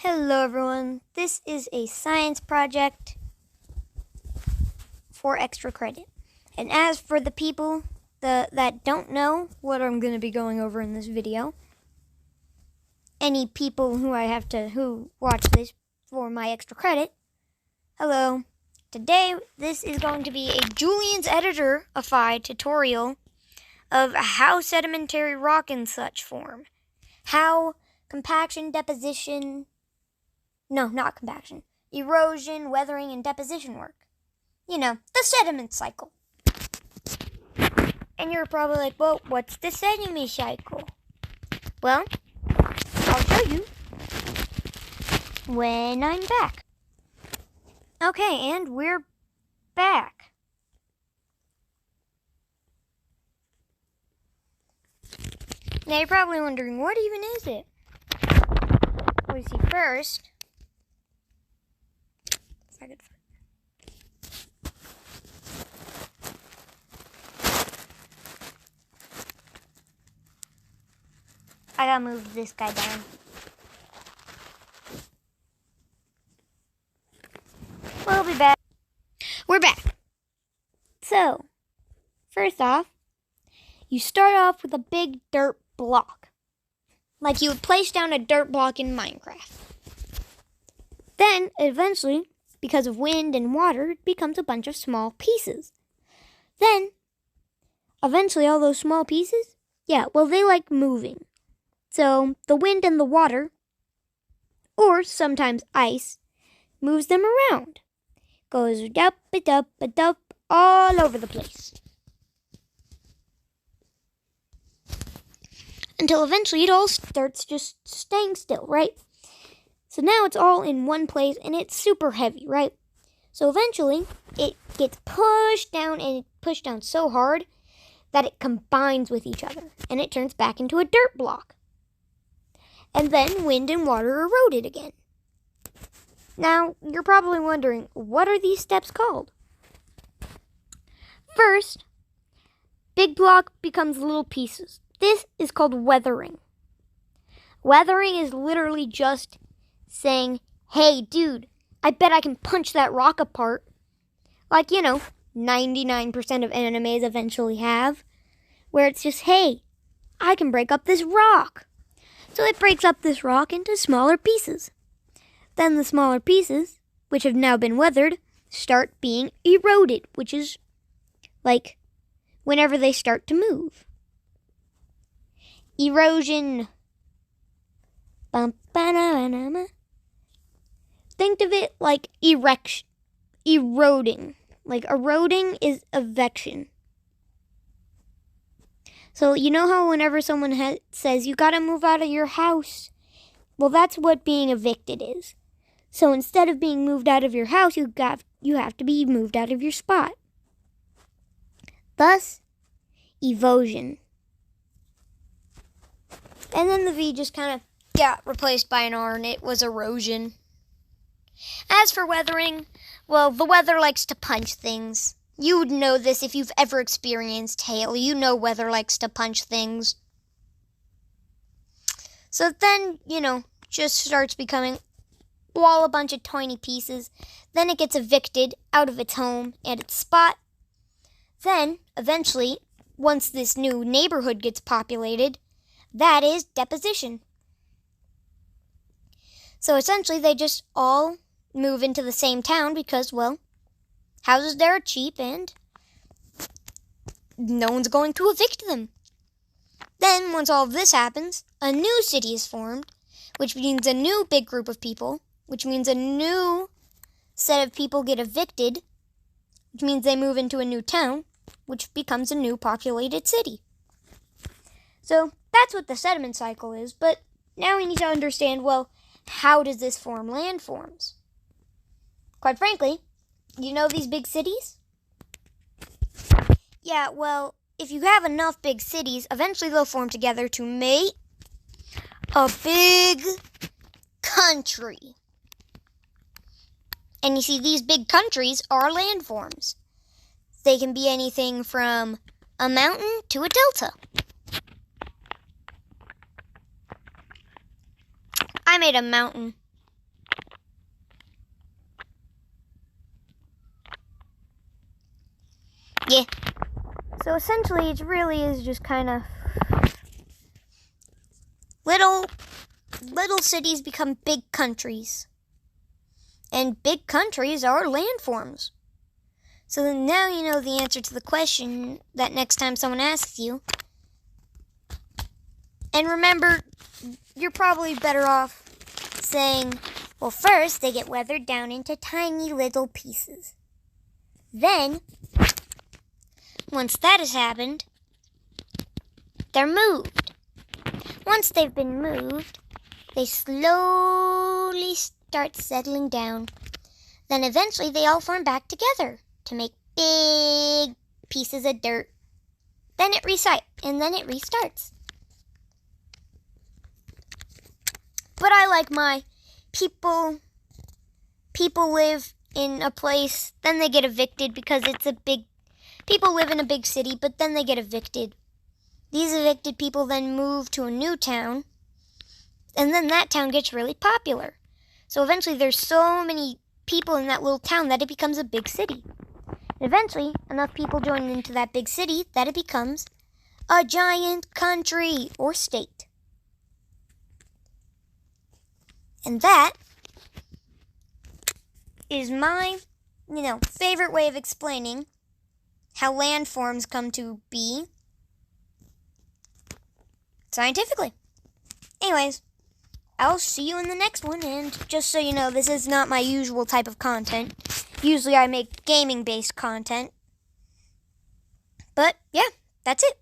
Hello everyone, this is a science project for extra credit. And as for the people that don't know what I'm going to be going over in this video, any people who watch this for my extra credit, hello. Today, this is going to be a Julian's Editor-ified tutorial of how sedimentary rock and such form. How compaction, deposition... No, not compaction. Erosion, weathering, and deposition work. You know, the sediment cycle. And you're probably like, well, what's the sediment cycle? Well, I'll show you when I'm back. Okay, and we're back. Now you're probably wondering, what even is it? Well, you see, first... I gotta move this guy down. We'll be back. We're back. So, first off, you start off with a big dirt block. Like you would place down a dirt block in Minecraft. Then, eventually, because of wind and water, it becomes a bunch of small pieces. Then, eventually all those small pieces, they like moving. So, the wind and the water, or sometimes ice, moves them around. Goes dup-a-dup-a-dup all over the place. Until eventually it all starts just staying still, right? So now it's all in one place and it's super heavy, right? So eventually it gets pushed down and pushed down so hard that it combines with each other and it turns back into a dirt block. And then wind and water erode it again. Now, you're probably wondering, what are these steps called? First, big block becomes little pieces. This is called weathering. Weathering is literally just saying, hey, dude, I bet I can punch that rock apart. Like, 99% of animes eventually have. Where it's just, hey, I can break up this rock. So it breaks up this rock into smaller pieces. Then the smaller pieces, which have now been weathered, start being eroded, which is like whenever they start to move. Erosion. Think of it like eroding. Like eroding is eviction. So you know how whenever someone says, you gotta move out of your house? Well, that's what being evicted is. So instead of being moved out of your house, you have to be moved out of your spot. Thus, evosion. And then the V just kind of got replaced by an R and it was erosion. As for weathering, well, the weather likes to punch things. You would know this if you've ever experienced hail. You know weather likes to punch things. So then, just starts becoming all a bunch of tiny pieces. Then it gets evicted out of its home and its spot. Then, eventually, once this new neighborhood gets populated, that is deposition. So essentially, they just all move into the same town because, well, houses there are cheap and no one's going to evict them. Then, once all of this happens, a new city is formed, which means a new big group of people, which means a new set of people get evicted, which means they move into a new town, which becomes a new populated city. So, that's what the sediment cycle is, but now we need to understand, well, how does this form landforms? Quite frankly, you know these big cities? Yeah, well, if you have enough big cities, eventually they'll form together to make a big country. And you see, these big countries are landforms. They can be anything from a mountain to a delta. I made a mountain. Yeah. So essentially, it really is just kind of little cities become big countries. And big countries are landforms. So then now you know the answer to the question that next time someone asks you. And remember, you're probably better off saying, well, first they get weathered down into tiny little pieces. Then, once that has happened, they're moved. Once they've been moved, they slowly start settling down. Then eventually they all form back together to make big pieces of dirt. Then it restarts. But I like my people live in a place, then they get evicted because people live in a big city, but then they get evicted. These evicted people then move to a new town, and then that town gets really popular. So eventually there's so many people in that little town that it becomes a big city. And eventually, enough people join into that big city that it becomes a giant country or state. And that is my, favorite way of explaining how landforms come to be scientifically. Anyways, I'll see you in the next one, and just so you know, this is not my usual type of content. Usually I make gaming-based content. But, yeah, that's it.